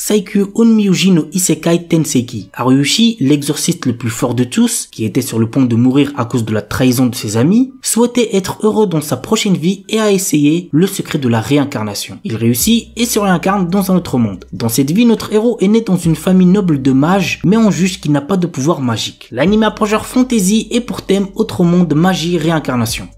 Saikyu Onmyuji no Isekai Tenseki. Haruyushi, l'exorciste le plus fort de tous, qui était sur le point de mourir à cause de la trahison de ses amis, souhaitait être heureux dans sa prochaine vie et a essayé le secret de la réincarnation. Il réussit et se réincarne dans un autre monde. Dans cette vie, notre héros est né dans une famille noble de mages, mais on juge qu'il n'a pas de pouvoir magique. L'anime a pour genre fantasy et pour thème autre monde, magie, réincarnation.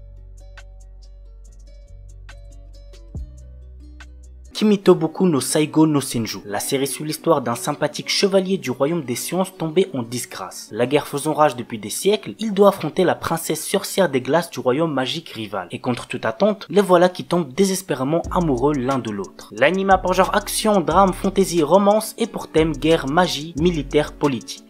Kimitoboku no Saigo no Senju. La série suit l'histoire d'un sympathique chevalier du royaume des sciences tombé en disgrâce. La guerre faisant rage depuis des siècles, il doit affronter la princesse sorcière des glaces du royaume magique rival. Et contre toute attente, les voilà qui tombent désespérément amoureux l'un de l'autre. L'anime a pour genre action, drame, fantasy, romance et pour thème guerre, magie, militaire, politique.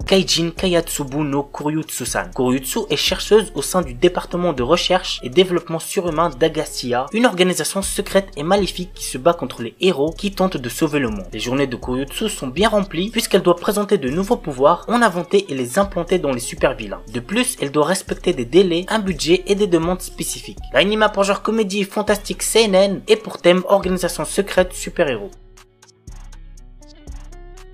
Kaijin Kayatsubu no Kuryutsu-san. Kuryutsu est chercheuse au sein du département de recherche et développement surhumain d'Agassia, une organisation secrète et maléfique qui se bat contre les héros qui tentent de sauver le monde. Les journées de Kuryutsu sont bien remplies puisqu'elle doit présenter de nouveaux pouvoirs, en inventer et les implanter dans les super vilains. De plus, elle doit respecter des délais, un budget et des demandes spécifiques. L'anime a pour genre comédie fantastique seinen et pour thème organisation secrète super-héros.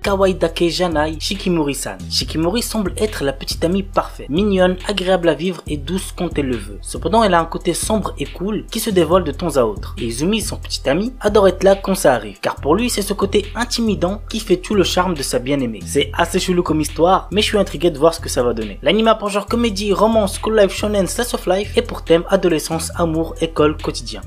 Kawaii-dake Janai Shikimori-san. Shikimori semble être la petite amie parfaite, mignonne, agréable à vivre et douce quand elle le veut. Cependant, elle a un côté sombre et cool qui se dévoile de temps à autre. Et Izumi, son petit ami, adore être là quand ça arrive, car pour lui, c'est ce côté intimidant qui fait tout le charme de sa bien-aimée. C'est assez chelou comme histoire, mais je suis intrigué de voir ce que ça va donner. L'anime a pour genre comédie, romance, school life, shonen, slice of life et pour thème adolescence, amour, école, quotidien.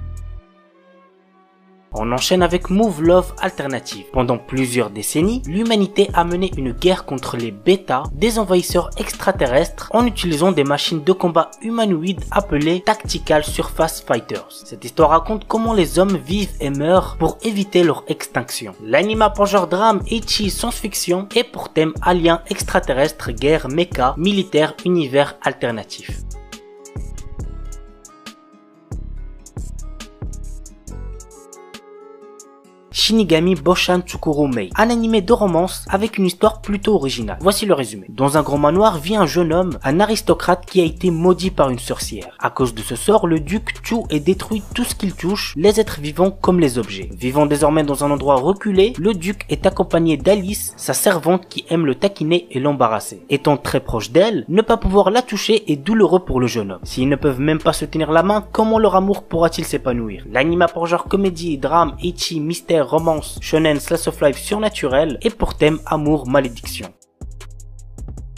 On enchaîne avec Move Love Alternative. Pendant plusieurs décennies, l'humanité a mené une guerre contre les bêtas, des envahisseurs extraterrestres, en utilisant des machines de combat humanoïdes appelées Tactical Surface Fighters. Cette histoire raconte comment les hommes vivent et meurent pour éviter leur extinction. L'anime a pour genre drame, ecchi, science-fiction et pour thème aliens extraterrestres, guerre, mecha, militaire, univers alternatif. Shinigami Boshan Tsukuru Mei, un animé de romance avec une histoire plutôt originale. Voici le résumé. Dans un grand manoir vit un jeune homme, un aristocrate qui a été maudit par une sorcière. À cause de ce sort, le duc tue et détruit tout ce qu'il touche, les êtres vivants comme les objets. Vivant désormais dans un endroit reculé, le duc est accompagné d'Alice, sa servante qui aime le taquiner et l'embarrasser. Étant très proche d'elle, ne pas pouvoir la toucher est douloureux pour le jeune homme. S'ils ne peuvent même pas se tenir la main, comment leur amour pourra-t-il s'épanouir? L'anime a pour genre comédie, drame, ecchi, mystère, romance, shonen, slice of life surnaturel et pour thème amour, malédiction.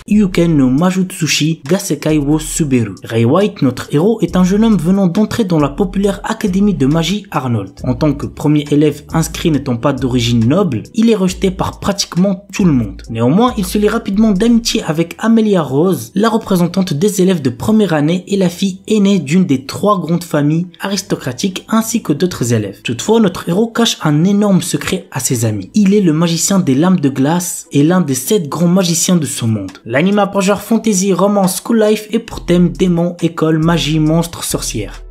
Yuken no Majutsushi Gasekai wo Suberu. Ray White, notre héros, est un jeune homme venant d'entrer dans la populaire académie de magie Arnold. En tant que premier élève inscrit n'étant pas d'origine noble, il est rejeté par pratiquement tout le monde. Néanmoins, il se lie rapidement d'amitié avec Amelia Rose, la représentante des élèves de première année et la fille aînée d'une des 3 grandes familles aristocratiques ainsi que d'autres élèves. Toutefois, notre héros cache un énorme secret à ses amis. Il est le magicien des lames de glace et l'un des 7 grands magiciens de ce monde. L'anime a pour genre fantasy, romance, school life et pour thème démons, école, magie, monstres, sorcières.